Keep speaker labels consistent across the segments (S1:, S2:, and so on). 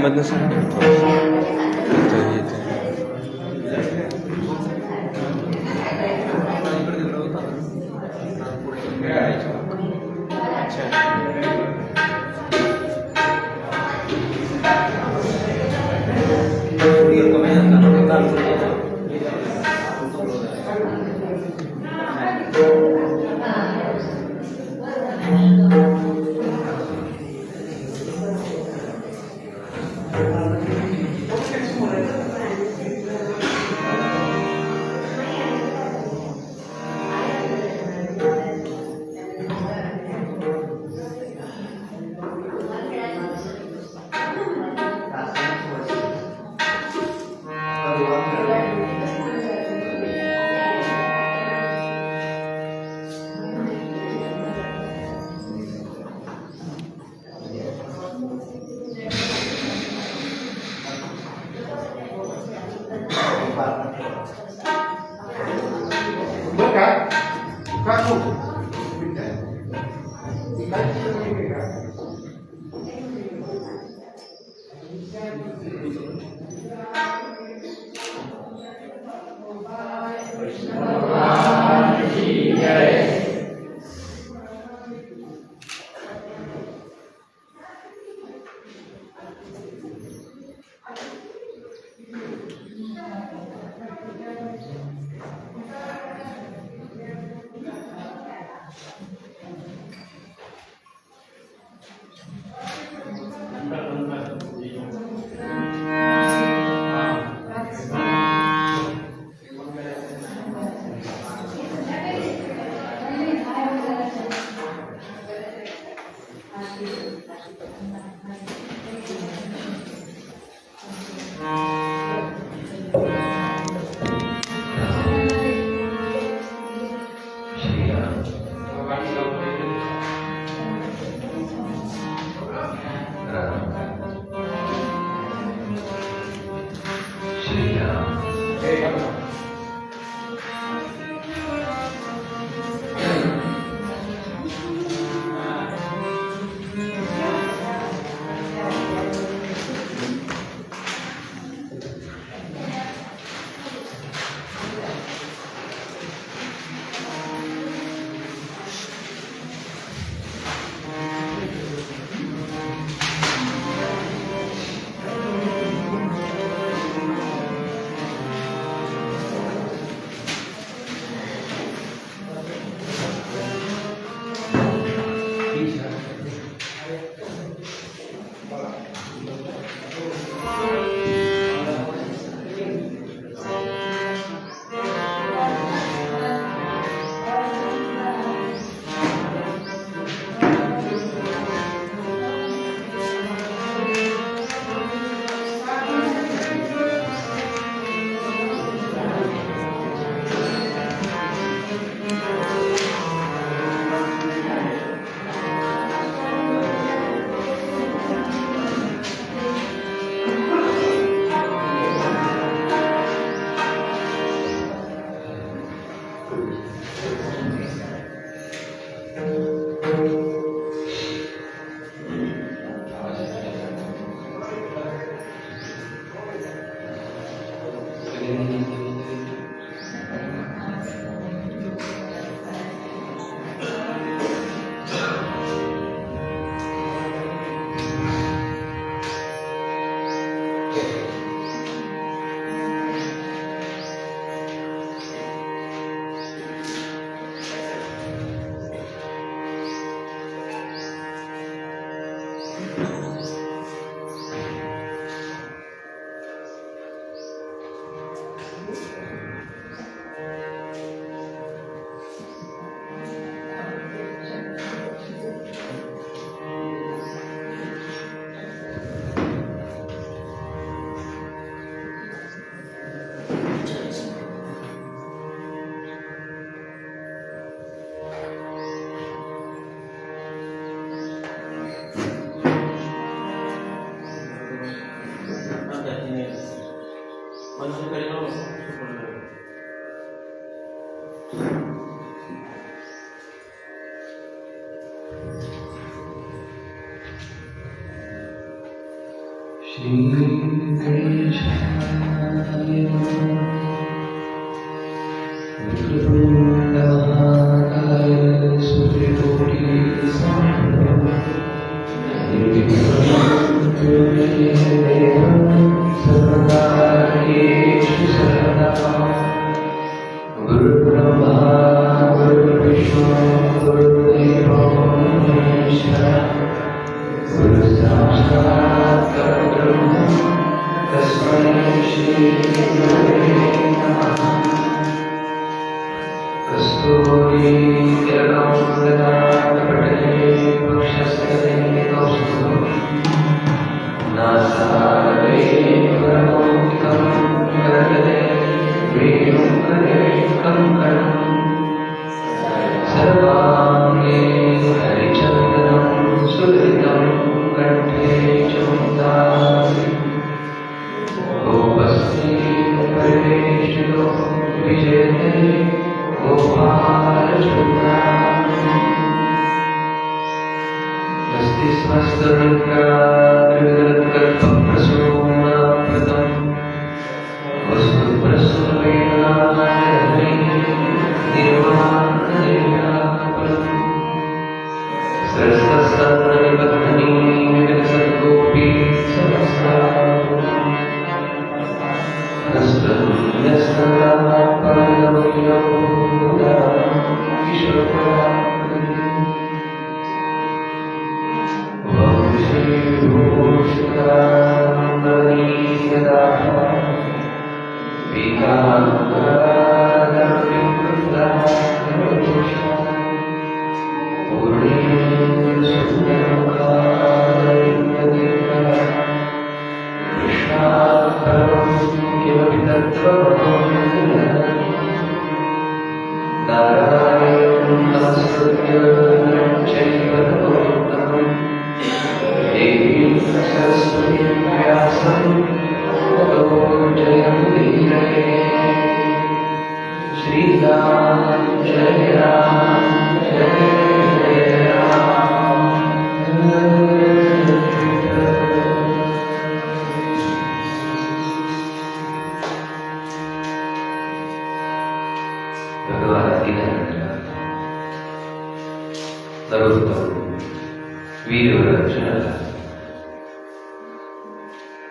S1: मधनं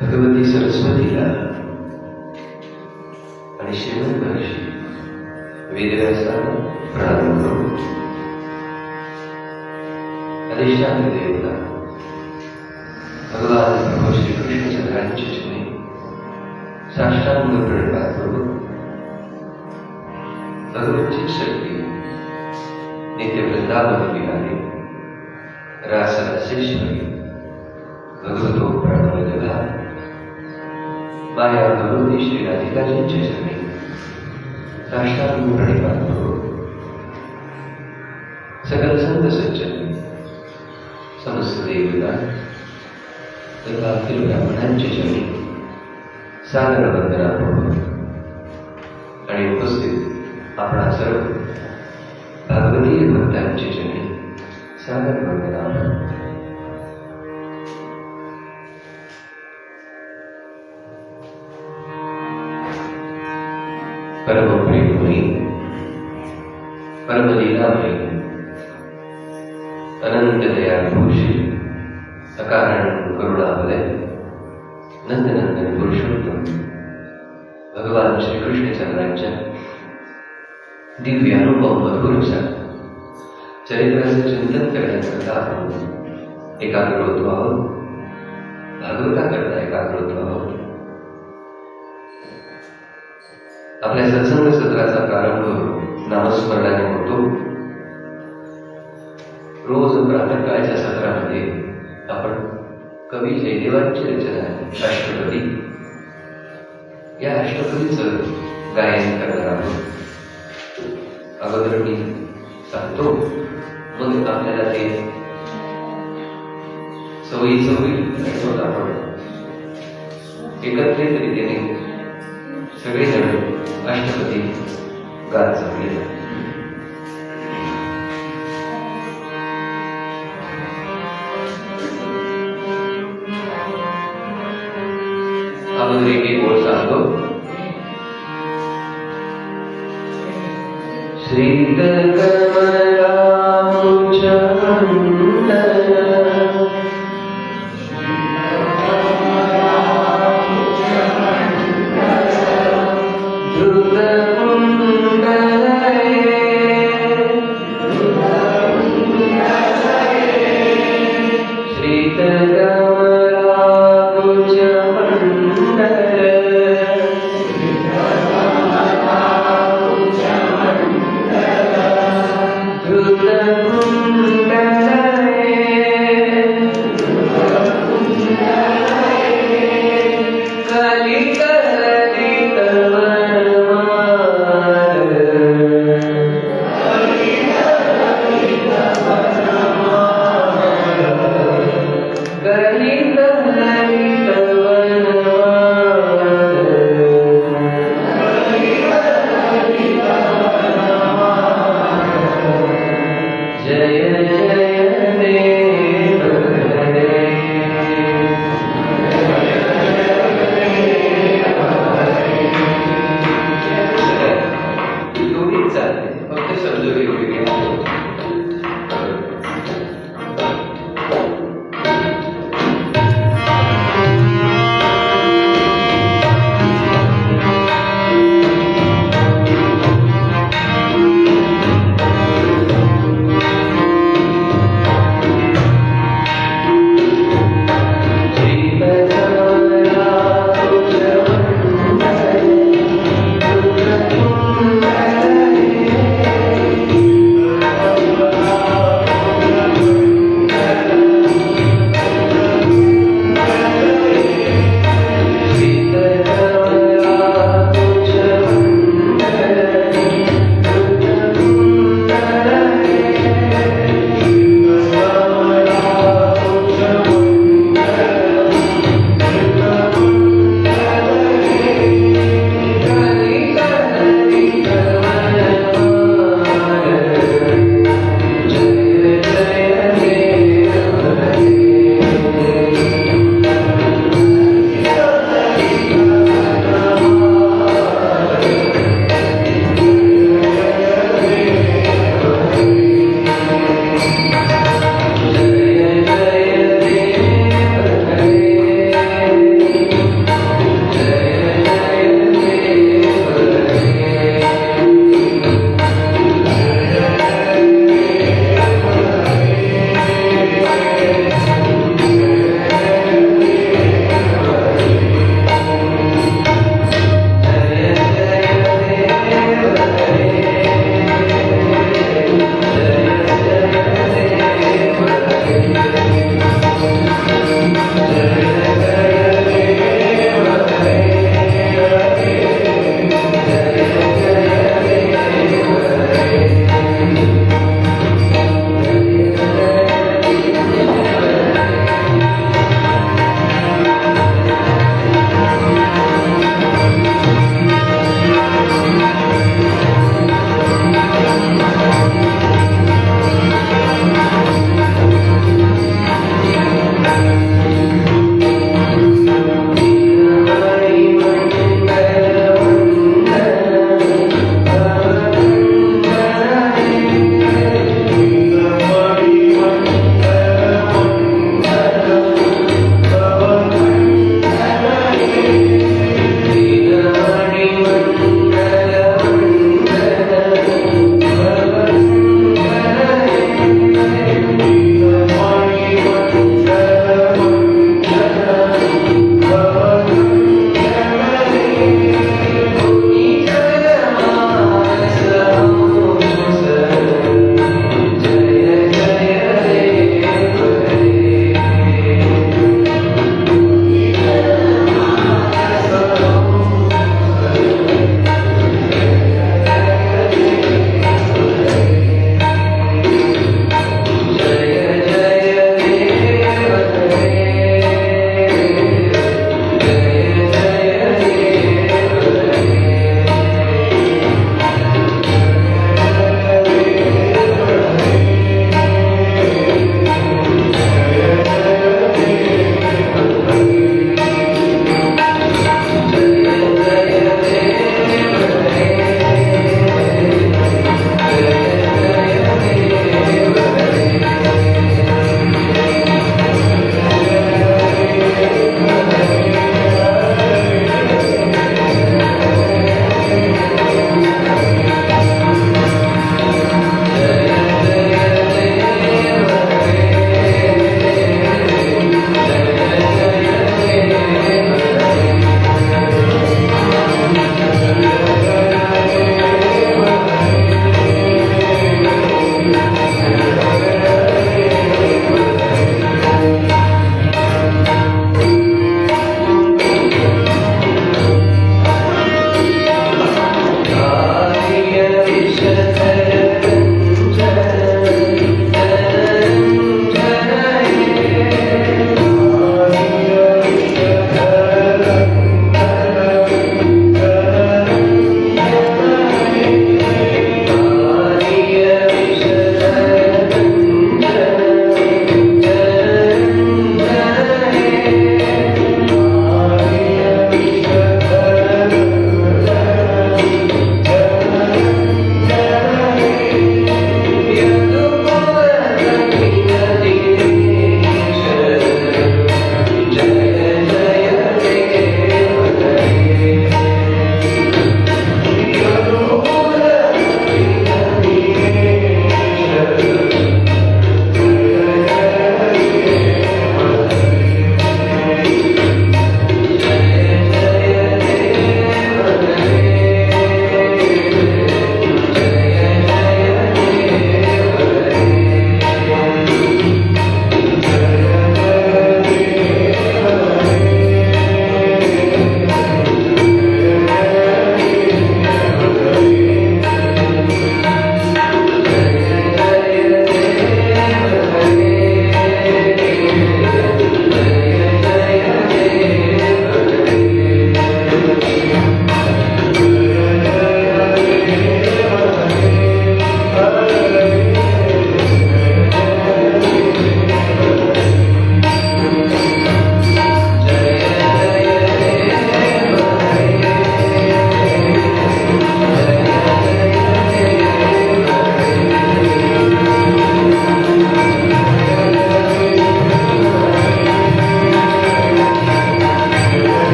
S1: भगवती सरस्वतीला आणि श्रीमद महर्षी वेदव्यासाला प्रणाम करून अधिष्ठान देवता भगवान प्रभू श्री कृष्णचंद्रांचे चरणी साष्टांग प्रणपातपूर्वक भगवतची शक्ती नित्य वृंदावन विहारी रासरासेश्वरी भगवतो प्रणवदला माया भगवती श्री राधिकाजींच्या चरणी साष्टांग प्रणपातपूर्वक सकल संत सज्जन समस्त देवता तथा अखिल ब्राह्मणांच्या चरणी सादर वंदनापूर्वक आणि उपस्थित आपणा सर्व भागवतीय भक्तांच्या चरणी सादर वंदना. परम प्रेममयी परम लीलामयी अनंत दयाभूषी अकारण करुणावलय नंदनंदन पुरुषोत्तम भगवान श्री कृष्णचंद्रांच्या दिव्य अनुभव मधुरच्या चरित्राचे चिंतन करण्याकरता आपण एकाग्र होतो आहोत. भागवताकरता एकाग्र होतो आहोत. आपल्या सत्संग सत्राचा प्रारंभ नामस्मरणाने होतो. रोज प्रातःकाळच्या सत्रामध्ये आपण कवी जयदेवांची रचना आहे अष्टपदी, या अष्टपदीचं गायन करणार आहोत. अगोदर मी सांगतो, मग आपल्याला ते सवयीचं होईल. आपण एकत्रित रीतीने सगळेजण अष्टपदी गात जमले. अगोदर एक ओळ सांगतो. श्रीत कमलामुच Thank you.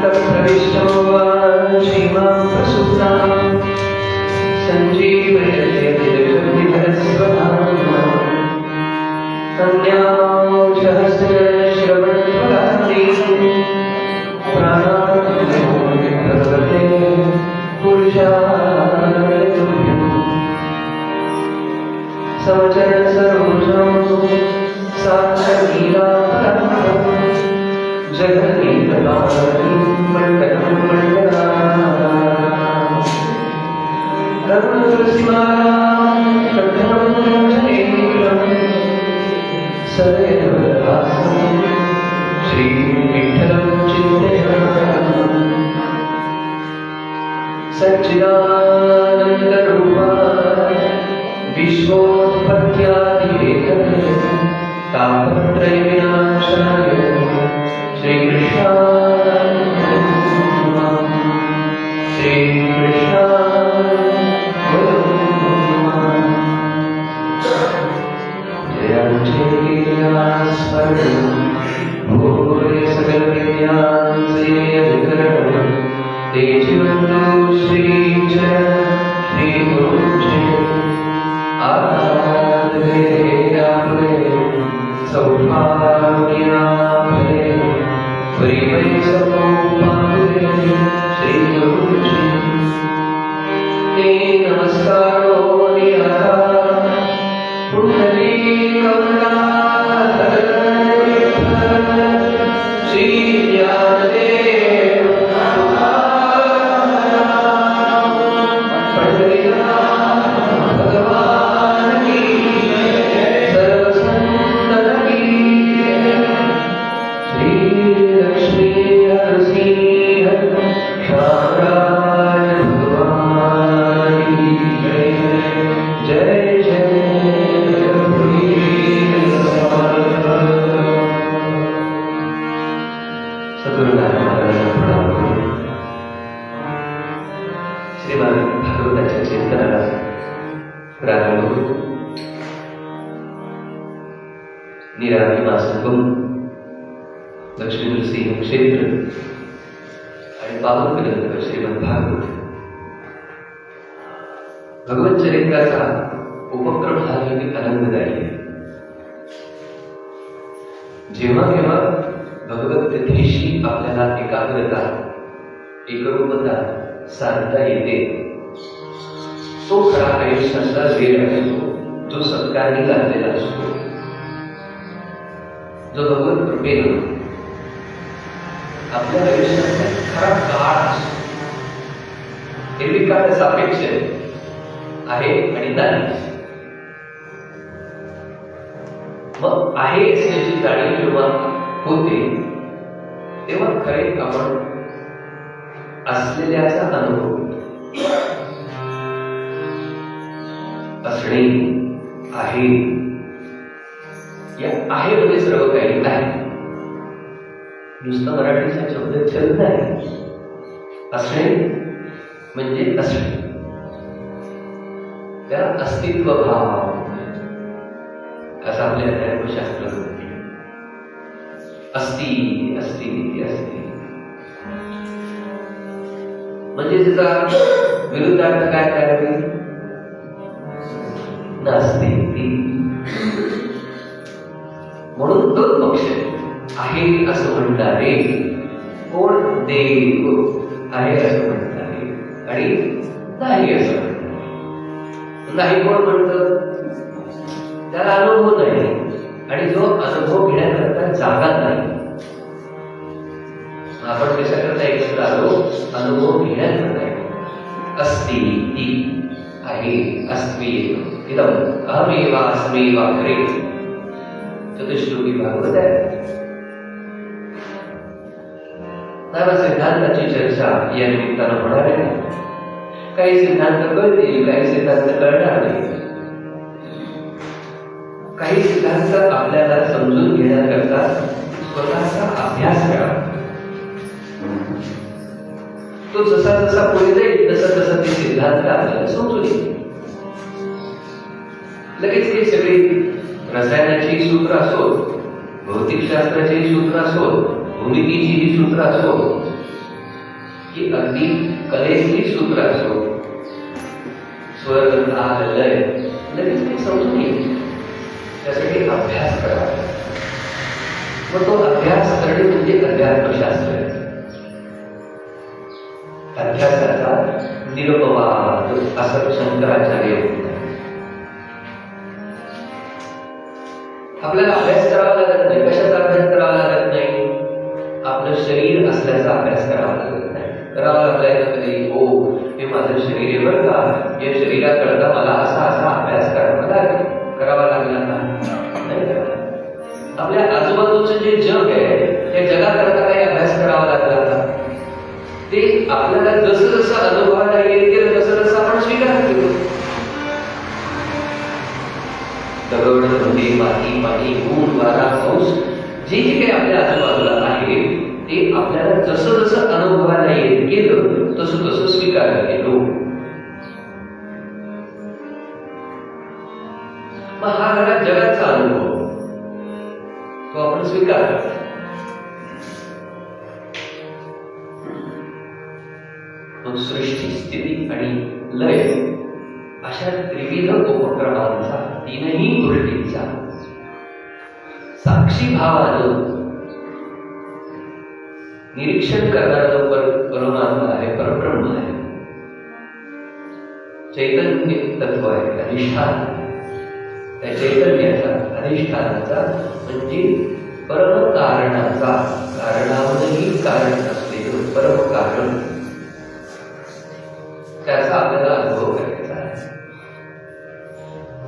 S1: तत्प्रविष्टो वा श्रीमां प्रसूतां सञ्जीवयते अन्याश्रवणफलानि प्राणाभगवते पुरुषाय तुभ्यं समचरण सरोजं साक्षालीलापराधं जगन्नीतपावनीं मण्डलं मण्डलानां करुणतुलसीमालां कथनं जनेत्रं सदैव भासं श्रीविठ्ठलं चिन्तयामि सच्चिदानन्दरूपाय विश्वोत्पत्त्यादिहेतवे तापत्रयविनाशाय श्रीकृष्णाय नमः। श्रीकृष्णाय नमः। जयाञ्जलिस्मरणं भूरि सकलविद्यां तेजवन्तो श्रीजय श्रीगुरुजय आराधने सौभाग्यामहे परिवैसमोपादे श्रीगुरुजय ते नमस्कारो नियता पुण्डरीकमलाधर श्रीज्ञानदेव भगवान की सर्वसंतन की श्री लक्ष्मी नरसिंह श्यामराय भगवान की जय जय श्रीमद भागवताच्या चिंतनाला प्रारंभ होतो. निराभिमा संगम लक्ष्मी नृसिंह क्षेत्र आणि पावन ग्रंथ श्रीमद भागवत भगवत चरित्राचा उपक्रम हा नेहमी आनंददायी आहे. जेव्हा केव्हा भगवत कथेशी आपल्याला एकाग्रता एकरूपता साधता येते तो खरा आयुष्याचा वेळ असतो, जो सत्कारणी लागलेला असतो, जो भगवत कृपेनं आपल्या आयुष्याचा खरा काळ असतो. एरवी काळ सापेक्ष आहे आणि नाही. मग आहे असल्याची जाणीव जेव्हा होते तेव्हा खरे आपण असलेल्याचा अनुभव असणे आहे या आहे मध्ये सर्व काही आहे. नुसतं मराठीचा शब्द छंद आहे. असणे म्हणजे असणे, त्या अस्तित्व भाव असं आपल्या धर्मशास्त्रात म्हटलं. अस्ति अस्ति अस्ति म्हणजे त्याचा विरुद्धार्थ काय तयार होईल? नास्ति. म्हणून दोन पक्ष आहे असं म्हणणारे कोण? देव आहे असं म्हणणारे आणि नाही असं म्हणणारे. नाही कोण म्हणतं? त्याला अनुभव नाही आणि जो अनुभव घेण्याकरता जागा नाही. आपण कशाकरता एकत्र आलो? अनुभव घेण्याकरता. अस्ति आहे, अस्मि इदम अहमेव अस्मेव अग्रे चतुश्लोकी भागवत आहे. नाना सिद्धांताची चर्चा या निमित्तानं होणार आहे. काही सिद्धांत कळतील, काही सिद्धांत कळणार नाही. काही सिद्धांत आपल्याला समजून घेण्याकरता स्वतःचा अभ्यास करावा. तो जसा जसा पुढे जाईल तसा तसा ते सिद्धांत आपल्याला समजून येईल. लगेच हे सगळे रसायनाची सूत्र असोत, भौतिकशास्त्राची सूत्र असोत, भूमितीची ही सूत्र असोत, की अगदी कलेतली सूत्र असो, स्वर, ताल, लय लगेच ते समजून येईल. त्यासाठी अभ्यास करावा. मग तो अभ्यास करणे म्हणजे अध्यात्मशास्त्र आहे. अभ्यासाचा निरपवाद असं शंकराचार्य म्हणतात. आपल्याला अभ्यास करावा लागत नाही. कशाचा अभ्यास करावा लागत नाही? आपलं शरीर असल्याचा अभ्यास करावा लागत नाही. करावा लागलाय का कधी? हो, हे माझं शरीर आहे बरं का, या शरीराकरता मला असा असा अभ्यास करावा लागला का? नाही करावा. आपल्या आजूबाजूचं जे जग आहे त्या जगाकरता काही अभ्यास करावा लागला का? ते आपल्याला जसं जसं अनुभवायला येईल तसं तसं आपण स्वीकार केलो. दगड, नदी, माती, पाणी, ऊन, वारा, पाऊस जे जे काही आपल्या आजूबाजूला आहे ते आपल्याला जसं जसं अनुभवायला येत गेलं तसं तसं स्वीकार केलो. मग हा झाला जगाचा अनुभव, तो आपण स्वीकारला. मग सृष्टी, स्थिती आणि लय अशा त्रिविध उपक्रमांचा, तीनही गोष्टींचा साक्षी भावानं निरीक्षण करणारा जो परमात्मा आहे, परब्रह्म आहे, चैतन्य तत्व आहे, अधिष्ठान, त्या चैतन्याचा, अधिष्ठानाचा म्हणजे परम कारणाचा, कारणावरही कारण असलेलं परम कारण, त्याचा आपल्याला अनुभव करायचा आहे.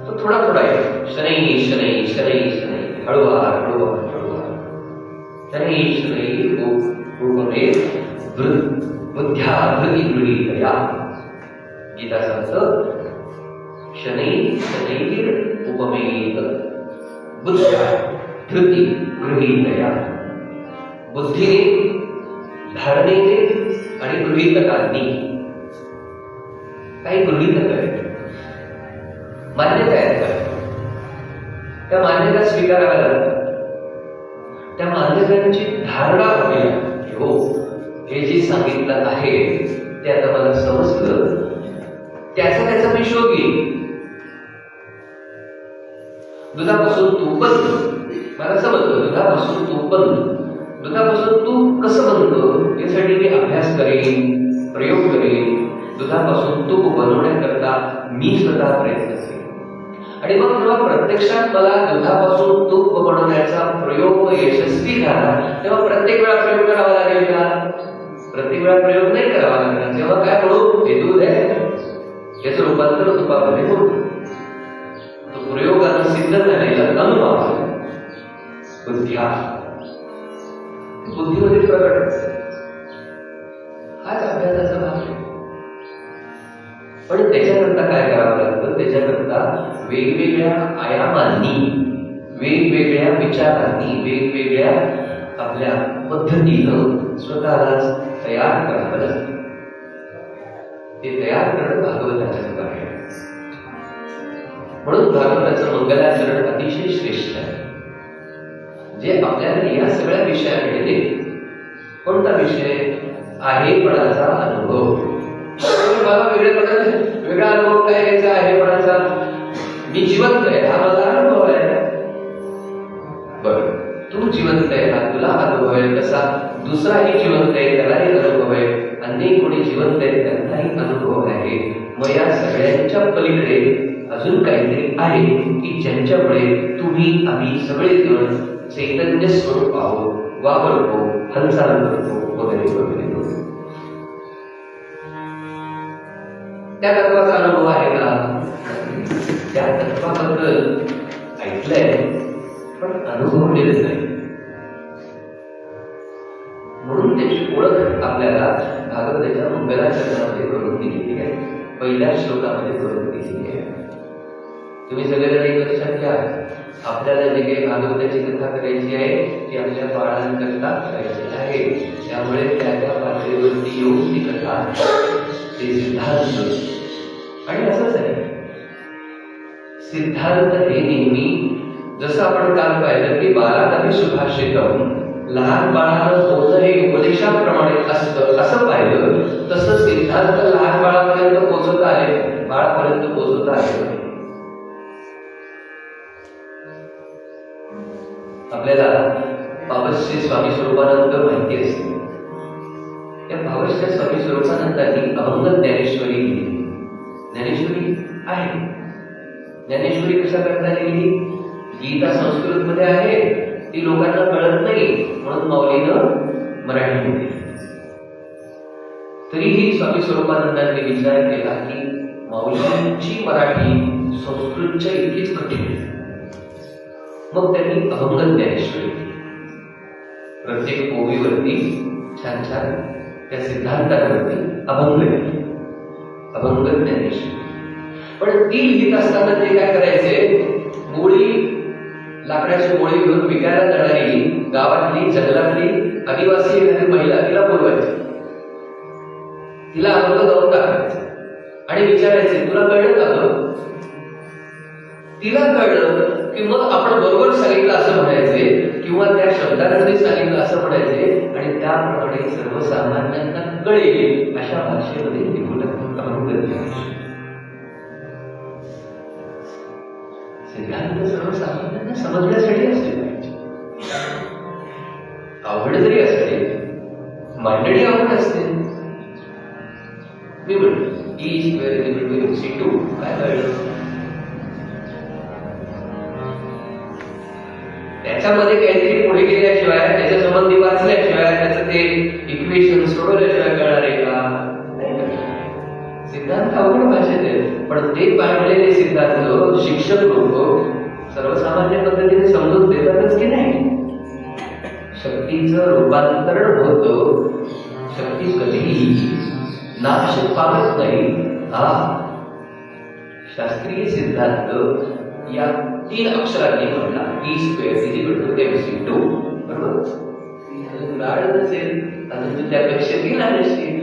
S1: तो थोडा थोडा आहे. शनै शनै शनै शनै, हळूवार हळूवार हळूवार. शनै शनै उपमे बुद्ध्या धृती गृहीतया. गीता सांगतं शनै शनैर उपमेत बुद्ध्या धृती गृहीतया. बुद्धीने, धारणेने आणि गृहीतकांनी काही गृहीतक आहेत, मान्यता आहेत. त्या मान्यता स्वीकाराव्या लागतात. त्या मान्यतांची धारणा होईल. हो, हे जे सांगितलं आहे ते आता मला समजलं, त्याचा मी शोध घेईन. दुधापासून तूप बनतं, मला समजलं. दुधापासून तूप बनतं. दुधापासून तूप कसं बनतं यासाठी मी अभ्यास करेन, प्रयोग करेन. दुधापासून तूप बनवण्याकरता मी स्वतः प्रयत्न करेन. आणि मग जेव्हा प्रत्यक्षात मला दुधापासून तूप बनवण्याचा प्रयोग यशस्वी झाला तेव्हा प्रत्येक वेळा प्रयोग करावा लागेल का? प्रत्येक वेळा प्रयोग नाही करावा लागणार. तेव्हा काय म्हणू, हे दूध आहे, याचं रूपांतर तुपामध्ये होतं. तो प्रयोगानं सिद्ध झालेला अनुभव बुद्ध्या, बुद्धीमध्ये प्रकट, हाच अभ्यासाचा भाग आहे. पण त्याच्याकरता काय करावं लागतं? त्याच्याकरता वेगवेगळ्या आयामांनी, वेगवेगळ्या विचारांनी, वेगवेगळ्या आपल्या पद्धतीनं स्वतःलाच तयार करावं लागतं. ते तयार करणं भागवताचं कार्य आहे. म्हणून भागवताचं मंगलाचरण अतिशय श्रेष्ठ आहे, जे आपल्याला या सगळ्या विषयाकडे देते. कोणता विषय? आहेपणाचा अनुभव. मला वेगळा अनुभव काय घ्यायचा आहेपणाचा? मी जिवंत आहे हा माझा अनुभव आहे. बरं, तू जिवंत आहे हा तुला अनुभव आहे, तसा दुसराही जिवंत आहे त्यालाही अनुभव आहे, अनेक कोणी जिवंत आहे त्यांनाही अनुभव आहे. मग या सगळ्यांच्या पलीकडे अजून काहीतरी आहे की ज्यांच्यामुळे तुम्ही आम्ही सगळेजण चैतन्य स्वरूप आहोत, वावरतो, हालचाल करतो वगैरे वगैरे. त्या तत्वाचा अनुभव आहे का? त्या तत्वाबद्दल ऐकलंय पण अनुभवलेलं नाही. म्हणून त्याची ओळख आपल्याला भागवताच्या मंगलाचरणामध्ये करून दिलेली आहे, पहिल्या श्लोकामध्ये करून दिलेली आहे. तुम्ही सगळेजण एक लक्षात घ्या, आपल्याला जे काही भागवताची कथा करायची आहे ती आपल्या बाळांकरता करायची आहे. त्यामुळे त्या त्या पातळीवरती येऊन ती कथा, ते सिद्धांत. आणि असंच आहे, सिद्धांत हे नेहमी, जसं आपण काल पाहिलं की बालादपि सुभाषितम, लहान बाळानं बोलणं हे उपदेशाप्रमाणे असतं असं पाहिलं बाळापर्यंत पोहोचवता आले नाही. आपल्याला भावश्री स्वामी स्वरूपानंद माहिती असते. त्या भावश्री स्वामी स्वरूपानंदांनी अभंग ज्ञानेश्वरी लिहिली. ज्ञानेश्वरी आहे. ज्ञानेश्वरी कशा करता लिहिली? गीता संस्कृत मध्ये आहे, ती लोकांना कळत नाही म्हणून माऊलीनं मराठीमध्ये. तरीही स्वामी स्वरूपानंदांनी विचार केला की माऊलींची मराठी संस्कृतच्या इतकीच कठीण आहे. मग त्यांनी अभंग ज्ञानेश्वरी प्रत्येक ओवीवरती छान छान त्या सिद्धांतावरती अभंग लिहिले. अभंग ज्ञानेश्वरी. पण ती लिहित असताना ते काय करायचे, गोळी लाकडाची गोळी घेऊन विकायला जाणारी गावातली जंगलातली आदिवासी एखादी महिला तिला बोलवायची, तिला अभंग गाऊन टाकायचं आणि विचारायचे तुला कळलं का गं? तिला कळलं की मग आपण बरोबर सांगितलं असं म्हणायचे किंवा त्या शब्दांमध्ये सांगितलं असं म्हणायचे आणि त्याप्रमाणे सर्वसामान्यांना कळेल अशा भाषेमध्ये लिहू लागले. सिद्धांत सर्वसामान्यांना समजण्यासाठी असले पाहिजे. आवड जरी असते, मांडणी आवड असते. मी म्हणतो E2 काय कळलं? त्याच्यामध्ये काहीतरी पुढे गेल्याशिवाय, त्याच्या संबंधी वाचल्याशिवाय, त्याचं ते इक्वेशन सोडवल्याशिवाय कळणार आहे का? सिद्धांत अवघड भाषेत आहे, पण ते पाळलेले सिद्धांत शिक्षक लोक सर्वसामान्य पद्धतीने समजून देतातच की नाही. शक्तीचं रूपांतरण होतं, शक्ती कधीही नाश पावत नाही. हा शास्त्रीय सिद्धांत या 3 अक्षरांनी म्हणला. E2 बरोबर. लाड नसेल अजून तू त्यापेक्षा ती लाड असतील.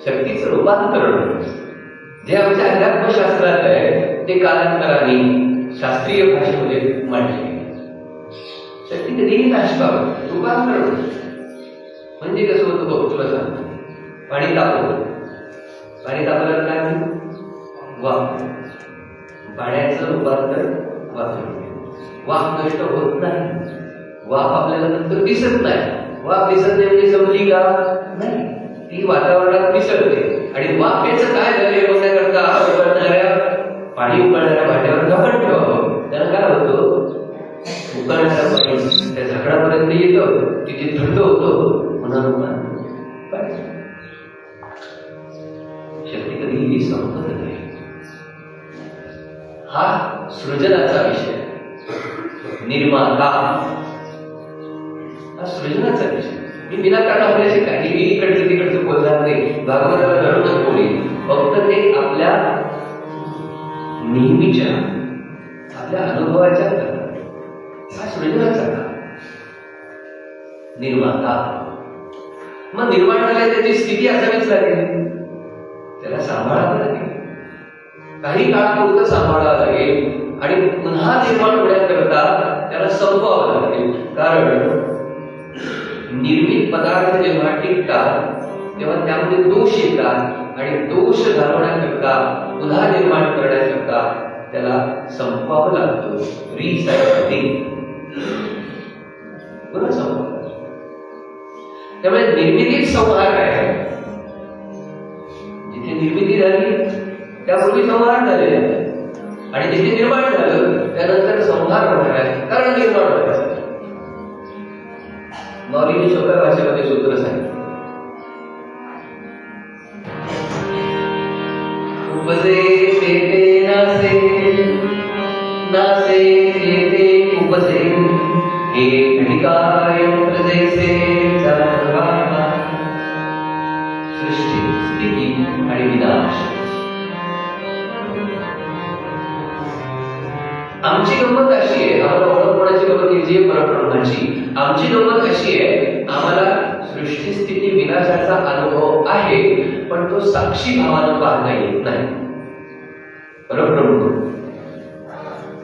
S1: शक्तीचं रूपांतरण जे आमच्या अध्यात्मशास्त्रात आहे ते कालांतराने शास्त्रीय भाषेमध्ये मांडले. शक्ती कधीही नाश पावत, रूपांतरण म्हणजे कसं होतं बघ तुला सांगतो. पाणी तापवलं, पाणी तापवलं काय होईल? वाफ. पाण्याचं रूपांतर वाफ. वाफ नष्ट होत नाही. वाफ आपल्याला नंतर दिसत नाही. वाफ दिसत नाही म्हणजे जमली का? नाही, ती वातावरणात मिसळते. आणि वाफेचं काय झाले बघण्याकरता पाणी उकळणाऱ्या भांड्यावर झाकण ठेवावं. त्याला काय होतं, उकळणाऱ्या पाणी त्या झाकणापर्यंत येतं, तिथे थंड होतं म्हणून शक्ती कधीही संपत नाही. हा सृजनाचा विषय. निर्माता हा सृजनाचा विषय. मी विनाकारण आपल्याशी काहीही इकडचं तिकडचं बोलणार नाही, भागवताला धरूनच बोलेल. फक्त ते आपल्या नेहमीच्या आपल्या अनुभवाच्या हा सृजनाचा निर्माता. मग निर्माण झाल्या त्याची स्थिती असावीच लागेल, त्याला सांभाळावं लागेल. काही काळापुरतं सांभाळावं लागेल आणि पुन्हा निर्माण होण्याकरता त्याला संपवावं लागेल. कारण निर्मित पदार्थ जेव्हा टिकतात तेव्हा त्यामध्ये दोष येतात आणि दोष घालवण्याकरता, पुन्हा निर्माण करण्याकरता त्याला संपवावं लागतं. रिसायकलिंग पुन्हा संपवावं. त्यामुळे निर्मितीत संहार आहे. जिथे निर्मिती झाली त्यापूर्वी संहार झालेला आहे आणि जिथे निर्माण झालं त्यानंतर संहार होणार आहे, कारण निर्माण होणार आहे. माऊलींनी सोप्या भाषेमध्ये सूत्र सांगितलं. उपजे तेथे नासे, नासे तेथे उपजे, एक घटिका यंत्र जैसे सर्वात्मा. सृष्टी, स्थिती आणि विनाश. आमची गंमत अशी आहे, आम्हाला ओळख कोणाची गंमत जी परब्रह्माची. आमची गंमत अशी आहे, आम्हाला सृष्टी स्थिती विनाशाचा अनुभव आहे, पण तो साक्षी भावानं पाहता येत नाही. परब्रह्म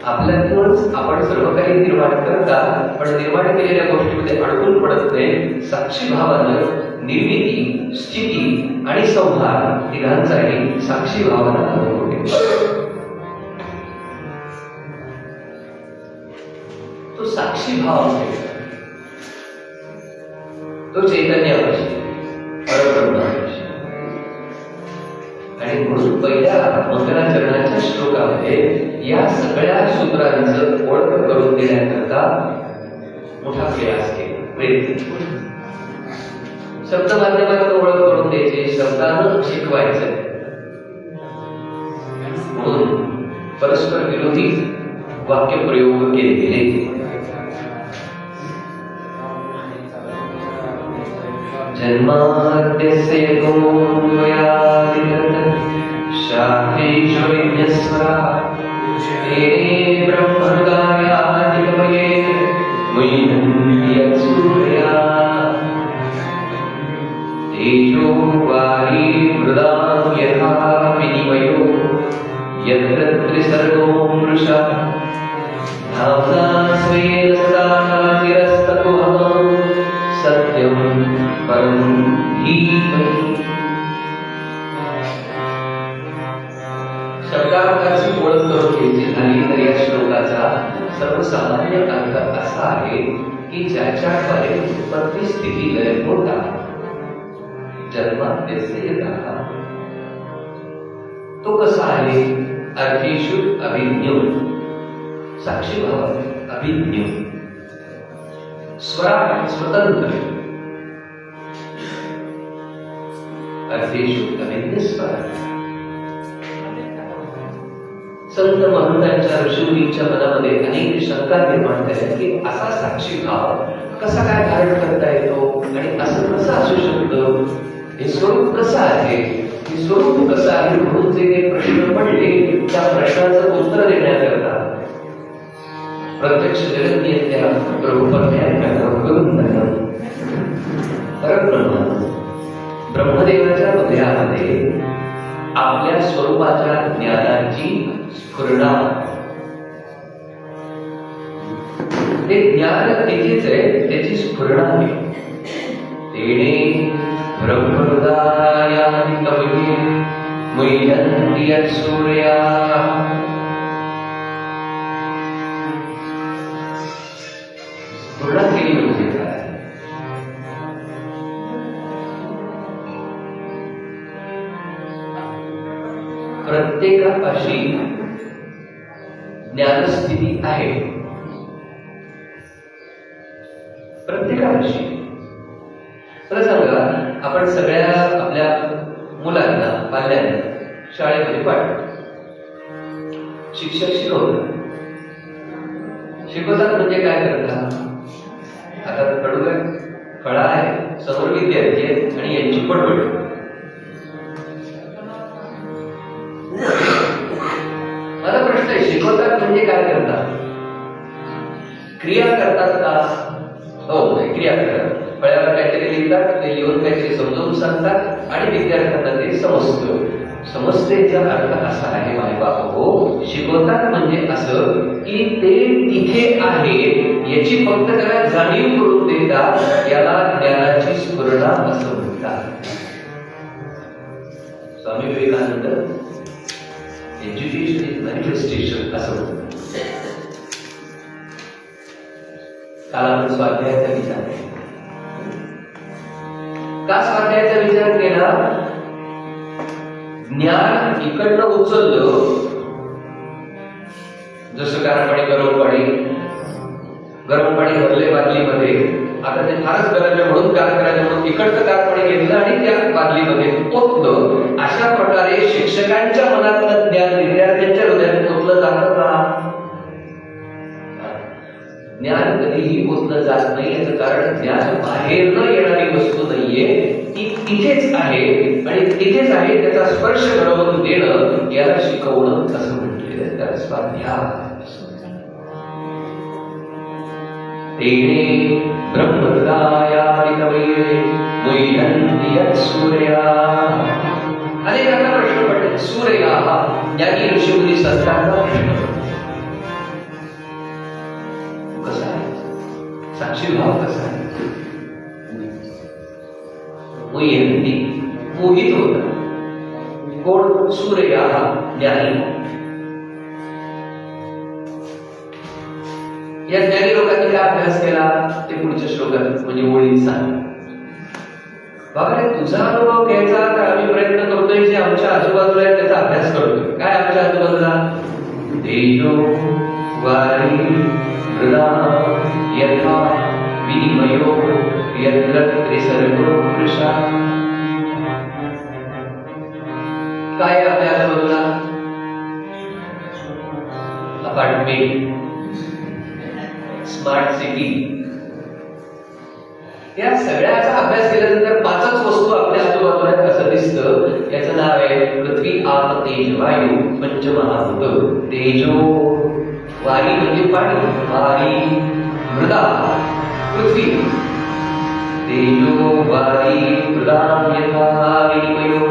S1: आपल्यातूनच आपण सर्व काही निर्माण करता, पण निर्माण केलेल्या गोष्टीमध्ये अडकून पडत नाही. साक्षी भावानं निर्मिती, स्थिती आणि संहार तिघांचाही साक्षी भावानं अनुभव घेतो. तो साक्षी भाव तो चैतन्यापाशी, परब्रह्मापाशी. आणि म्हणून पहिल्या मंगलाचरणाच्या श्लोकामध्ये या सगळ्या सूत्रांचं ओळख करून देण्याकरता मोठा प्रयास केला, प्रयत्न. शब्द माध्यमातून ओळख करून द्यायची, शब्दानं शिकवायचं. म्हणून परस्पर विरोधी वाक्यप्रयोग केले गेले. जन्माद्यस्य शाखेषु विज्ञस्वरा तेने ब्रह्महृदायादिकवये मुह्यन्ति यत्सूर्याः तेजो वारी मृदां यथा विनिमयो यत्र त्रिसर्गो मृषा धाम्ना स्वेन सदा निरस्तकुहः सत्यं परं धीमहि. शब्दार्थाची ओळख करून घ्यायची झाली तर या श्लोकाचा सर्वसामान्य अर्थ असा आहे की ज्याच्याद्वारे उत्पत्ती स्थिती लय होता, जन्माद्यस्य यतः, तो कसा आहे? अर्थेषु अभिज्ञो, साक्षी भाव अभिज्ञो, स्वरा स्वतंत्र, अर्थेषु अभिज्ञ स्वर. संत महंतांच्या ऋषीमुनींच्या मनामध्ये अनेक शंका निर्माण झाल्या की असा साक्षी भाव कसा काय धारण करता येतो आणि असं कसं असू शकतं, हे स्वरूप कसं आहे, हे स्वरूप कसं आहे, म्हणून जे प्रश्न पडले त्या प्रश्नाचं उत्तर देण्याकरता प्रत्यक्ष जगन्नियंत्या प्रभू परब्रह्म ब्रह्मदेवाच्या हृदयामध्ये आपल्या स्वरूपाच्या ज्ञानाची स्फुरणा, ते ज्ञान तिथेच आहे, त्याची स्फुरणा आहे. तेने ब्रह्महृदायादि कवये मुह्यन्ति यत्सूर्याः. स्फुरणा केली म्हणजे काय? प्रत्येकापाशी ज्ञानस्थिती आहे, प्रत्येकापाशी. तर सांगा, आपण सगळ्या आपल्या मुलांना, पाल्यांना शाळेमध्ये पाठवतो, शिक्षक शिकवतात म्हणजे काय करतात? आता कडू आहे, फळा आहे, समोर विद्यार्थी आहेत आणि यांची पडवड. माझा प्रश्न आहे, शिकवतात म्हणजे काय करतात? क्रिया करतात का? हो, क्रिया करतात. फळ्यावर काहीतरी लिहितात, ते लिहून काहीतरी समजावून सांगतात आणि विद्यार्थ्यांना ते समजतं. समजतेचा अर्थ असा आहे माय बापो, शिकवतात म्हणजे असं की ते तिथे आहे याची फक्त त्याला जाणीव करून देतात, याला ज्ञानाची स्फुरणा असं म्हणतात. Swami Vivekananda education is manifestation असं म्हणतात. काल आपण स्वाध्यायाचा विचार केला. का स्वाध्यायाचा विचार केला? ज्ञान इकडनं उचललं, जसं गरम पाणी भरले बादलीमध्ये, आता ते फारच गरज आहे म्हणून काय करायचं म्हणून इकडचं गार पाणी घेतलं आणि त्या बादलीमध्ये ओतलं. अशा प्रकारे शिक्षकांच्या मनातलं ज्ञान विद्यार्थ्यांच्या हृदयात ओतलं जातं का? ज्ञान कधीही ओतलं जात नाही. याचं कारण ज्ञान बाहेर न येणारी वस्तू नाहीये, ती तिथेच आहे आणि तिथेच आहे त्याचा स्पर्श घडवून देणं याला शिकवणं असं म्हटलेलं. त्याला स्वाध्याय. तेने ब्रह्महृदायादि कवये मुह्यन्ति यत्सूर्याः. अनेकांना प्रश्न पडले, सूर्याः, ज्ञानी ऋषीमुनी संतांना प्रश्न पडले. मुह्यन्ति मोहित होतात. कोण? सूर्या ज्ञानी. या ज्ञानी लोकांनी काय अभ्यास केला ते पुढच्या श्लोकात म्हणजे ओळीत सांग. बाबा रे, तुझा अनुभव घ्यायचा तर आम्ही प्रयत्न करतोय जे आमच्या आजूबाजूला आहे त्याचा अभ्यास करतोय. काय आमच्या आजूबाजूला? तेजो वारी मृदा यथा विनिमयो यत्र त्रिसर्गो पुरुषा. काय आपल्या आजूबाजूला? Apartment, smart city. या सगळ्याचा अभ्यास केल्यानंतर पाचच वस्तू आपल्या आजूबाजूला आहेत असं दिसतं. याचं नाव आहे पृथ्वी, आप, तेज, वायू, पंचमहाभूत. तेजो वारी म्हणजे पाणी, वारी मृदा पृथ्वी. तेजो वारी मृदा यथा विनिमयो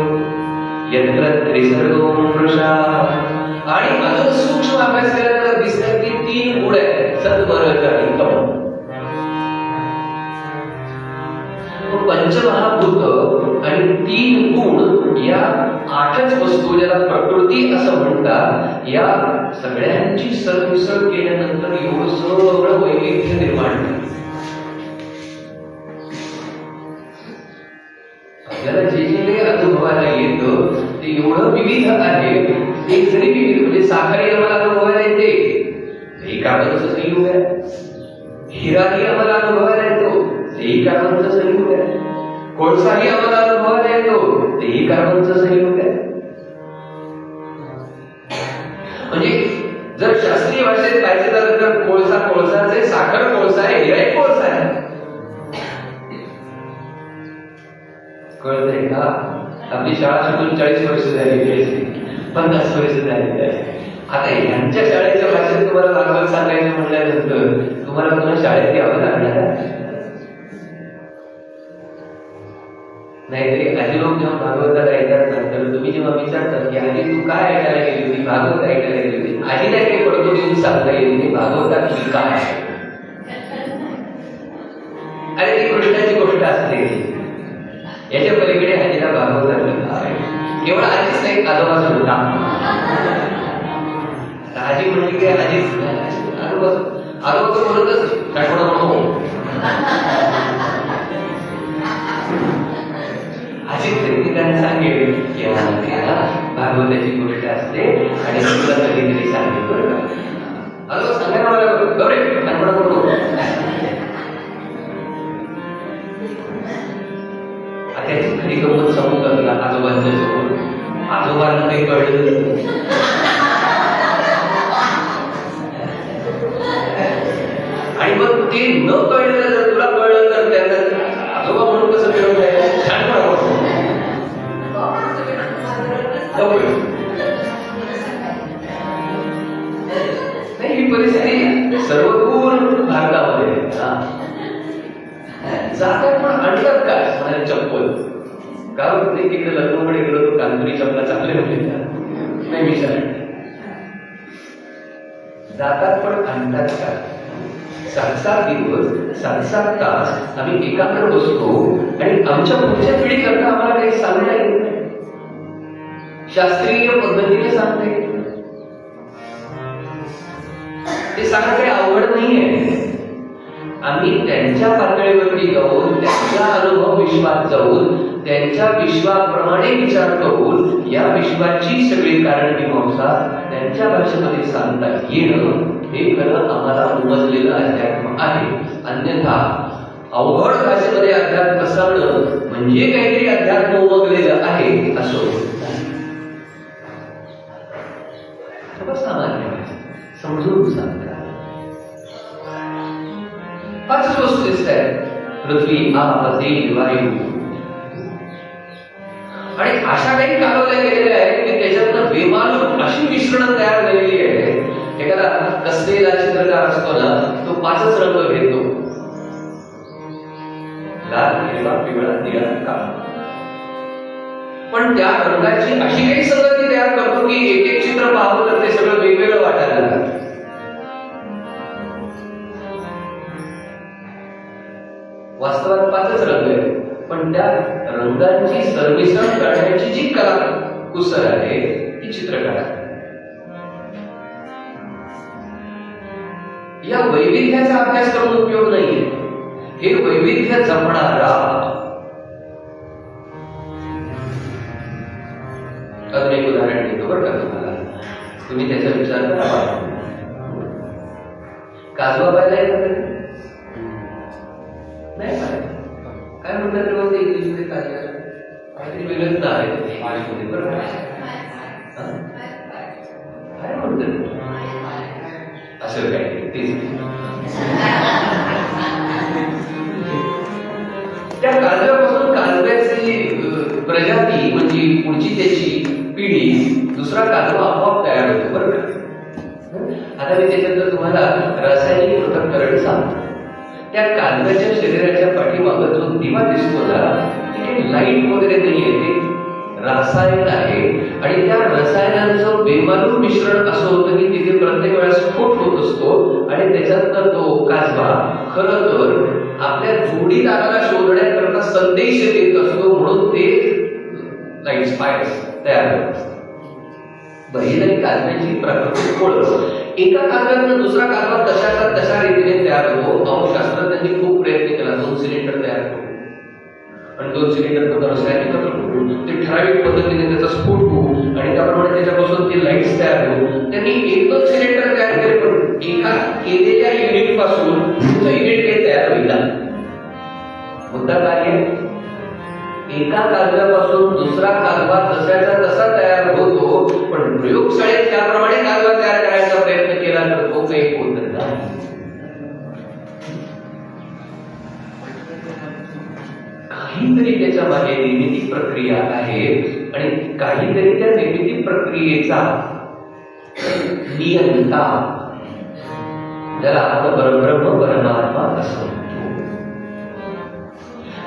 S1: यत्र त्रिसर्गो पुरुषा. आणि अजून सूक्ष्म अभ्यास केल्यानंतर दिसतं की 3 गुण आहेत, सत्वर आणि तम. पंचमहाभूत आणि 3 गुण या 8च वस्तू ज्याला प्रकृती असं म्हणतात, या सगळ्यांची सरमिसळ केल्यानंतर एवढं सगळं वैविध्य निर्माण झालं. आपल्याला जे जे काही अनुभवायला येतं ते एवढं विविध आहे. ते जरी विविध म्हणजे साखरही आम्हाला अनुभवायला येते, तेही कार्बनचं संयुग आहे. हिराही आम्हाला अनुभवायला येतो, तेही कार्बनचं संयुग आहे. कोळसाही आम्हाला अनुभवायला येतो, तेही कार्बनचं संयुग आहे. म्हणजे जर शास्त्रीय भाषेत पाहिजे तर कोळसा कोळसाच आहे, साखर कोळसा आहे, हिरा कोळसा आहे. कळतंय का? आपली शाळा शिकून 40 वर्ष झालेली आहे, 50 वर्ष झालेली आहे. आता यांच्या शाळेच्या भाषेत तुम्हाला भागवत सांगायचं म्हटल्यानंतर तुम्हाला पुन्हा शाळेत यावं लागणार आहे. नाहीतरी आजी लोक जेव्हा भागवताला येतात नंतर तुम्ही जेव्हा विचारतात की आजी तू काय ऐकायला गेली होती, भागवत ऐकायला गेली होती, आजीला काही पडतो देऊन सांगता येईल की भागवतात की काय. अरे ती कृष्णाची गोष्ट असते, याच्या पलीकडे आजीला भागवतात काय. केवळ आजीच नाही, आजोबा सुद्धा. आजी म्हणली की आजीच आजोबा म्हणतच काठवडा म्हणतो. आजी त्यांना सांगेल की भागवताची गोष्ट असते आणि तुला कधीतरी सांगेल बरं का. आजोबा सांगायला मला गौरे काठवडा म्हणतो. त्याची खरी गंमत सांगू का तुला आजोबांच्या समोर? आजोबांना काही कळलं आणि मग ते न कळलेलं जर तुला कळलं तर त्यांना आजोबा म्हणून कसं मिळवलं आहे? छान नाही, ही परिस्थिती सर्वदूर भारतामध्ये जातात. पण आणतात काय म्हणाले चप्पल का होते? तिकडे लग्नाकडे गेलो तो कांतुरी चपला चांगले होते नाही मी जातात पण आणतात का? 7-7 दिवस 7-7 तास आम्ही एकाकडे बसतो आणि आमच्या पुढच्या पिढीकरता आम्हाला काही सांगता येत नाही. शास्त्रीय पद्धतीने सांगता येत नाही. ते सांगणं काही अवघड नाहीये. आम्ही त्यांच्या पातळीवरती जाऊन, त्यांच्या अनुभव विश्वात जाऊन, त्यांच्या विश्वाप्रमाणे विचार करून या विश्वाची सगळी कारण मीमांसा त्यांच्या भाषेमध्ये सांगता येणं हे खरं आम्हाला उमजलेलं अध्यात्म आहे. अन्यथा अवघड भाषेमध्ये अध्यात्म सांगणं म्हणजे काहीतरी अध्यात्म उमगलेलं आहे असं सामान्य समजून सांगतात. 5 वस्तू दिसत आहेत: पृथ्वी, आप, तेज, वायू. आणि अशा काही कालवल्या गेलेल्या आहेत की त्याच्यातनं बेमालूम अशी मिश्रण तयार झालेली आहे. एखादा कसलेला चित्रकार असतो ना, तो 5च रंग घेतो: लाल, हिरवा, पिवळा, निळा, काळा. पण त्या रंगाची अशी काही संगती तयार करतो की एक एक चित्र पाहतो तर ते सगळं वेगवेगळं वाटायला लागतं. वास्तवात 5च रंग आहेत. पण त्या रंगांची सरमिसळ करण्याची जी कला कुसर आहे ती चित्रकला. या वैविध्याचा अभ्यास करून उपयोग नाहीये. हे वैविध्य जपणारा अजून एक उदाहरण देतो बरं का तुम्हाला, तुम्ही त्याचा विचार करा. काजवा पाहिला आहे नाही पाहिजे. काय म्हणतात तेव्हा ते इंग्लिशमध्ये काजवा काहीतरी वेगळंच नाव आहे इंग्लिशमध्ये बरं काय म्हणतात असं काय तेच. त्या काजव्यापासून काजव्याची प्रजाती म्हणजे पुढची त्याची पिढी दुसरा काजवा आपोआप तयार होतो बरं का. आता मी त्याच्यानंतर तुम्हाला रासायनिक पृथक्करण सांगतो. त्या काजव्याच्या शरीराच्या पाठीमागं जो दिवा दिसतो ना, ते लाईट वगैरे नाहीये, ते रसायन आहे. आणि त्या रसायनांचं बेमालूम मिश्रण असं होतं की तिथे प्रत्येक वेळा स्फोट होत असतो आणि त्याच्यातनं तो काजवा खरं तर आपल्या जोडीदाराला शोधण्याकरता संदेश देत असतो, म्हणून ते लाईट स्पायर्स तयार होत असतात. बहिणी काजव्याची प्राकृतिक ओळख. एका काजव्यातनं दुसरा काजवा तशाचा तशा रीतीने तयार होतो. अणुशास्त्रज्ञांनी खूप प्रयत्न केला 2 सिलेंडर तयार करून, आणि 2 सिलेंडर रसायन एकत्र करून ते ठराविक पद्धतीने त्याचा स्फोट होऊ आणि त्याप्रमाणे त्याच्यापासून ते लाईट्स तयार होऊ. त्यांनी 1-2 सिलेंडर तयार केले, पण एका केलेल्या युनिट पासून दुसरं युनिट काही तयार होईना. मुद्दा काय आहे? एका काजव्यापासून दुसरा काजवा जशाचा तसा तयार होतो, पण प्रयोगशाळेत त्याप्रमाणे काजवा तयार करायचा प्रयत्न केला तर तो काही होत नाही. काहीतरी त्याच्या मागे निर्मिती प्रक्रिया आहे आणि काहीतरी त्या निर्मिती प्रक्रियेचा नियंता, ज्याला आपण परब्रह्म परमात्मा असं म्हणतो.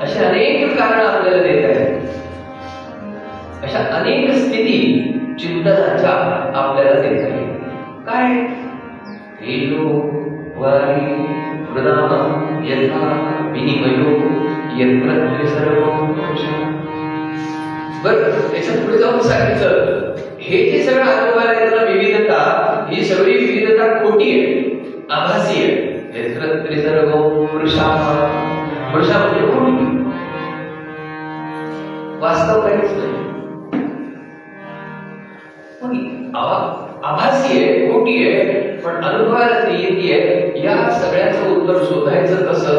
S1: अशी अनेक कारण आपल्याला देत आहेत. अशा अनेक स्थिती चिंतनाच्या आपल्याला देत आहेत. काय हेलो वारी वृदाम यथा विनिमयो यत्र सर्वं. बरं, त्याच्यात पुढे जाऊन सांगितलं हे जे सगळं अनुभवायला येताना विविधता, ही सगळी विविधता खोटी आहे, आभासी आहे. यत्र सर्वं पुरुषा म्हणजे खोटी, वास्तव काहीच नाही. आभासी आहे, खोटी आहे, पण अनुभवायला ती येते. या सगळ्याचं उत्तर शोधायचं कसं,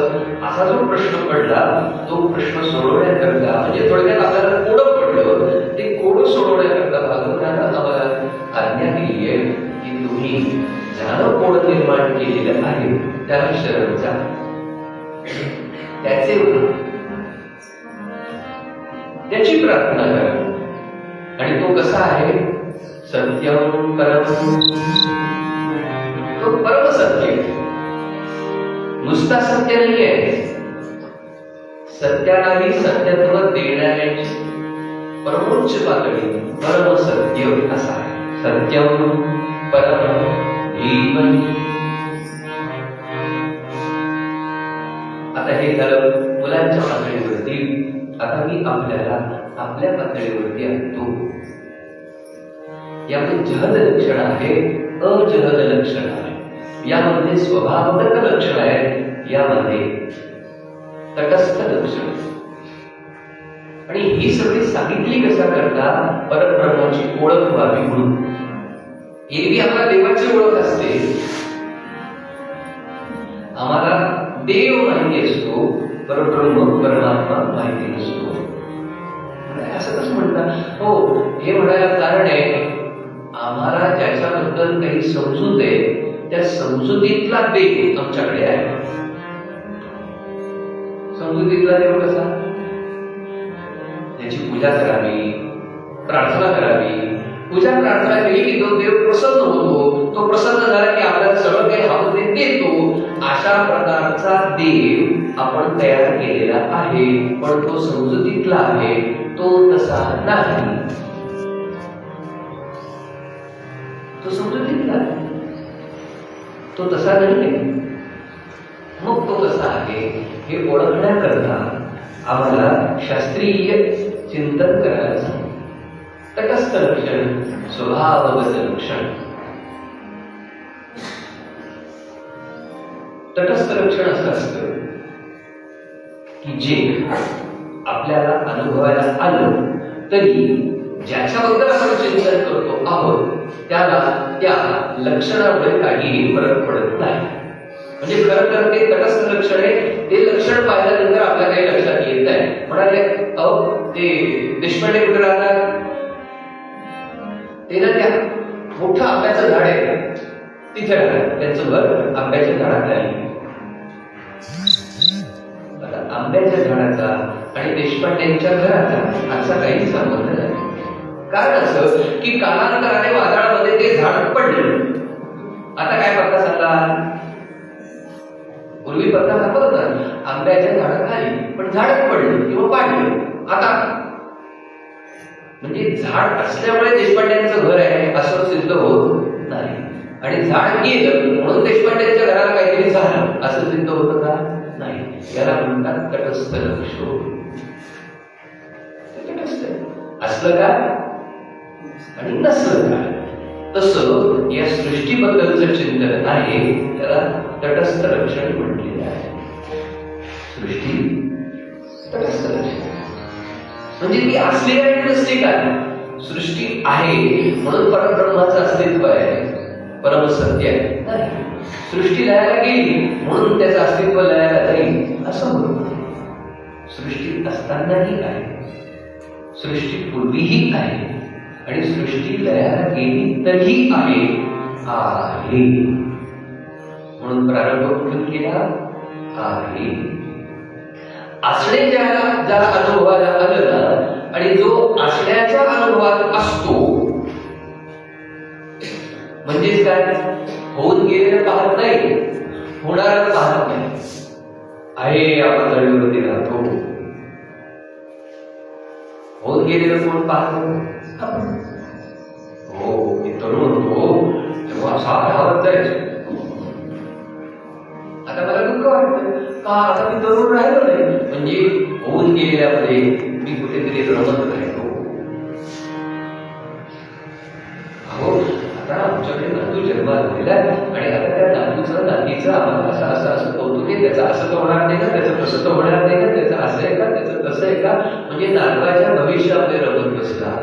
S1: असा जो प्रश्न पडला तो प्रश्न सोडवण्याकरता, म्हणजे थोडक्यात आपल्याला कोडं पडलं, ते कोडं सोडवण्याकरता भागवताना आम्हाला आज्ञा दिली आहे की तुम्ही ज्यानं कोड निर्माण केलेलं आहे त्याला शरण जा, त्याचे त्याची प्रार्थना करा. आणि तो कसा आहे? सत्यम परम, तो परम सत्य, नुसता सत्य नाहीये, सत्यालाही सत्यत्व देणाऱ्याची परमोच्च पातळी परम सत्य असा आहे. सत्यम परम धीमहि. आता हे झालं मुलांच्या पातळीवरती. आता मी आपल्याला आपल्या पातळीवरती आणतो. यामध्ये जहद लक्षण आहे, अजहद लक्षण आहे. यामध्ये स्वभावगत लक्षण आहे, यामध्ये तटस्थ लक्षण. आणि ही सगळी सांगितली कशा करता? परब्रह्माची ओळख व्हावी म्हणून. एरवी आम्हाला देवाची ओळख असते, आम्हाला देव माहिती असतो, परब्रह्म परमात्मा माहिती नसतो. असं कसं म्हणतात? हो, हे म्हणायला कारण आहे, आम्हाला ज्याच्याबद्दल काही समजूत आहे त्या समजुतीतला देव आमच्याकडे आहे. समजुतीतला देव कसा? त्याची पूजा करावी, प्रार्थना करावी. पूजा प्रार्थना केली की तो देव प्रसन्न होतो, तो प्रसन्न झाला की आपल्याला सगळं काही हवं ते देतो. अशा प्रकारचा देव आपण तयार केलेला आहे, पण तो समजुतीतला आहे, तो तसा नाही. तो समजुतीतला आहे, तो तसा नाही. मग तो कसा आहे हे ओळखण्याकरता आम्हाला शास्त्रीय चिंतन करायला सांगितलं. तटस्थ लक्षण, स्वभावगत लक्षण. तटस्थ लक्षण असं असतं की जे आपल्याला अनुभवायला आलं तरी ज्याच्याबद्दल आपण चिंतन करतो आहोत त्याला त्या लक्षणामुळे काहीही फरक पडत नाही. म्हणजे खरं तर ते तटस्थ लक्षण आहे. ते लक्षण पाहिल्यानंतर आपल्या काही लक्षात येत आहे. म्हणाले अहो ते देशपांडे कुठे राहतात, ते ना त्या मोठं आंब्याचं झाड आहे तिथे राहतात. त्यांचं घर आंब्याच्या झाडाखाली. आता आंब्याच्या झाडाचा आणि देशपांडेंच्या घराचा असा काही संबंध नाही. कारण असं की कालांतराने वादळामध्ये ते झाड पडले. आता काय पत्ता सांगला, पूर्वी पत्ता सांगत होता आंब्याच्या झाडाखाली, पण झाड पडले किंवा पाडले. आता म्हणजे झाड असल्यामुळे देशपांड्यांचं घर आहे असं सिद्ध होत नाही. आणि झाड गेलं म्हणून देशपांड्यांच्या घराला काहीतरी झालं असं सिद्ध होतं का, नाही. याला म्हणतात तटस्थ लक्षण. असलं का आणि नसलं का. तसं या सृष्टीबद्दलचं चिंतन आहे, त्याला तटस्थ लक्षण म्हटलेलं आहे. सृष्टी तटस्थ लक्षण म्हणजे ती असली आणि नसली काय. सृष्टी आहे म्हणून परब्रह्माचं अस्तित्व आहे, परमसत्य नाही. सृष्टी लयाला गेली म्हणून त्याचं अस्तित्व लयाला जाईल असं होत. सृष्टी असतानाही आहे, सृष्टी पूर्वीही आहे आणि सृष्टी लयाला गेली तरीही आहे. म्हणून प्रारंभ कुठून केला, आहे. असणे ज्याला अनुभवाला आलं ना, आणि जो असण्याच्या अनुभवात असतो म्हणजेच काय, होऊन गेलेलं पाहत नाही, होणारं पाहत नाही. आहे आपण तळीवरती राहतो, होऊन गेलेलं कोण पाहतो आपण. हो मी तरुण होतो तेव्हा साधा आवडतायच. आता मला दुःख वाटतं का आता मी तरुण राहिलो नाही, म्हणजे होऊन गेलेल्यामध्ये मी कुठेतरी रमत राहिलो. हो आता आमच्याकडे नातू जन्माला दिला आणि आता त्या नातूचं नातीचं आम्हाला असं असं असं कौतुक आहे, त्याचं असं तर होणार नाही का, त्याचं तसं तर होणार नाही का, त्याचं असं आहे का, त्याचं तसं आहे का. म्हणजे नातवाच्या भविष्यामध्ये रमत बसला,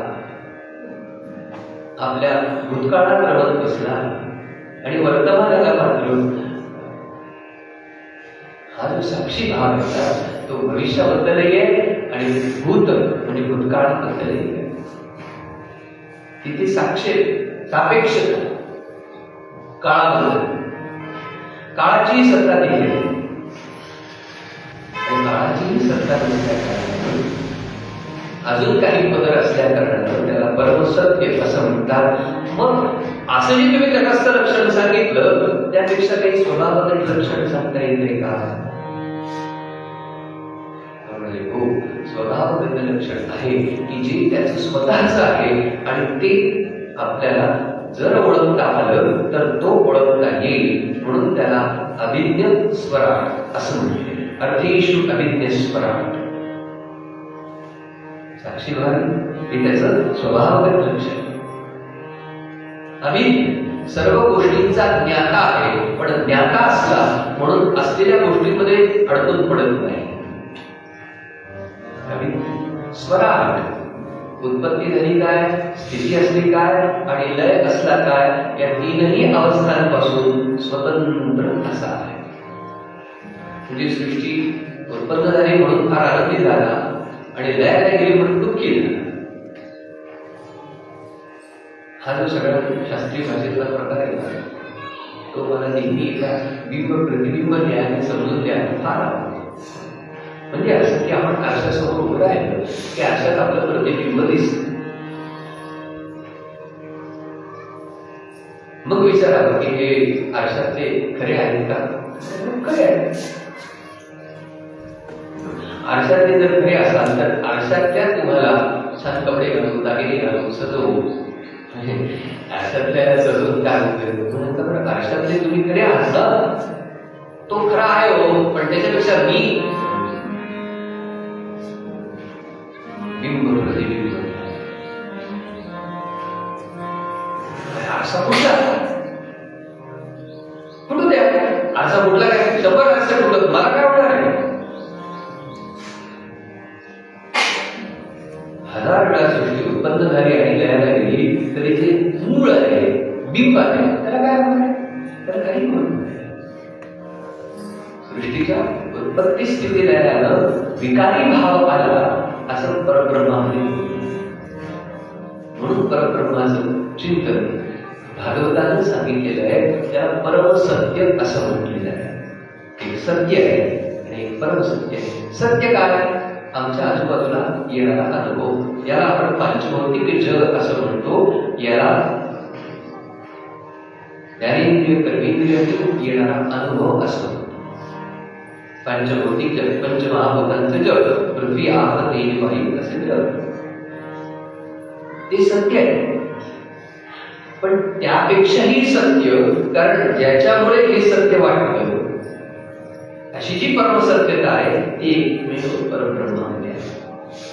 S1: आपल्या भूतकाळात रमत बसला आणि वर्तमानाला मात्र हा जो साक्षी भाव आहे तो भविष्याबद्दलही आहे आणि भूत म्हणजे भूतकाळाबद्दलही आहे. तिथे सापेक्ष काळाबद्दल, काळाची सत्ता दिली आहे आणि काळाची सत्ता नसल्याकारणाने अजून काही पदर असल्या कारणानं त्याला परमसत्य असं म्हणतात. मग असं जे तुम्ही तटस्थ लक्षण सांगितलं त्यापेक्षा काही स्वभावगत लक्षण सांगता येते का. हो स्वभावगत लक्षण आहे की जे त्याचं स्वतःच आहे आणि ते आपल्याला जर ओळखता आलं तर तो ओळखता येईल, म्हणून त्याला अभिज्ञ स्वराट असं म्हणते. अर्थेषु अभिज्ञ स्वराट. साक्षीभान हे त्याचं स्वभावगत लक्षण. अभिज्ञ सर्व गोष्टींचा ज्ञाता आहे, पण ज्ञाता असला म्हणून असलेल्या गोष्टींमध्ये अडकून पडत नाही. स्वराट उत्पत्ती झाली काय, स्थिती असली काय आणि लय असला काय, या तीनही अवस्थांपासून स्वतंत्र असा आहे. म्हणजे सृष्टी उत्पन्न झाली म्हणून फार आनंदी झाला आणि लयाला गेली म्हणून दुःखी झाला. हा जो सगळा शास्त्रीय भाषेतला प्रकार आहे तो मला नेहमी एका बिंब प्रतिबिंब न्यायाने समजून द्यायला फार आवडतो. म्हणजे असं की आपण आरशासमोर उभं राहिलं की आरशात आपलं प्रतिबिंब दिसतं. मग विचारावं की हे आरशातले खरे आहेत का, खरे आहेत. आरशातले जर खरे असाल तर आरशातल्या तुम्हाला छान कपडे घालून, दागिने घालून, सजवून आरशातल्या सजवून काय होतं. आरशातले तुम्ही खरे आहात, तो खरा आहे हो, पण त्याच्यापेक्षा मी असा कुठला कुठं द्या असा कुठला काय 100 असं कुठं मला काय होणार आहे 1000 वेळा सृष्टी उत्पन्न झाली आणि लयाला गेली तरी ते मूळ आहे बिंब आहे त्याला काय होणार त्याला काही होणार नाही सृष्टीच्या उत्पत्ती स्थिती लयानं विकारी भाव आला असं परब्रह्मामध्ये म्हणून परब्रह्माचं चिंतन भागवतानं सांगितलेलं आहे त्याला परमसत्य असं म्हटलेलं आहे एक सत्य आहे आणि एक परमसत्य आहे सत्य काय आमच्या आजूबाजूला येणारा अनुभव याला आपण पांचभौतिक जग असं म्हणतो याला ज्ञानेंद्रिय कर्मेंद्रियातून येणारा अनुभव असं म्हणतो पंचभौतिक जग पंचमहाभूतांचं जग पृथ्वी आप तेज वायू असे जग ते सत्य आहे पण त्यापेक्षाही सत्य कारण ज्याच्यामुळे हे सत्य वाटतं अशी जी परमसत्यता आहे ती एकमेव परब्रह्मामध्ये आहे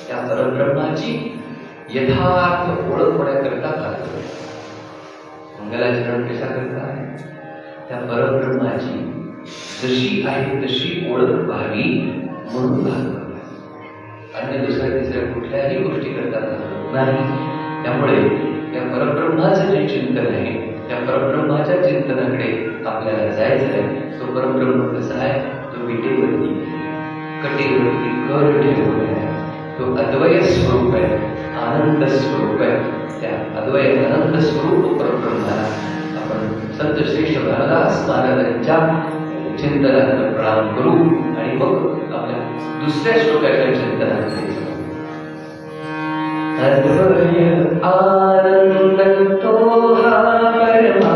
S1: त्या परब्रह्माची यथार्थ ओळख होण्याकरता काय मंगलाचरण कशा करता आहे त्या परब्रह्माची जशी आहे तशी ओळख व्हावी म्हणून भागवत अन्य दुसऱ्या तिसऱ्या कुठल्याही गोष्टी करता भागवत नाही त्यामुळे त्या परब्रह्माचं जे चिंतन आहे त्या परब्रह्माच्या चिंतनाकडे आपल्याला जायचं आहे तो परब्रह्म कसा आहे तो विटेवरती कटेवरती कर ठेवून आहे तो अद्वय स्वरूप आहे आनंद स्वरूप आहे त्या अद्वय आनंद स्वरूप परब्रह्माला आपण संत श्रेष्ठ भारदास महाराजांच्या चिंतनात प्रणाम करू आणि मग आपल्या दुसऱ्या श्लोकाच्या चिंतनाकडे अद्वय आनंद तो हा परमात्मा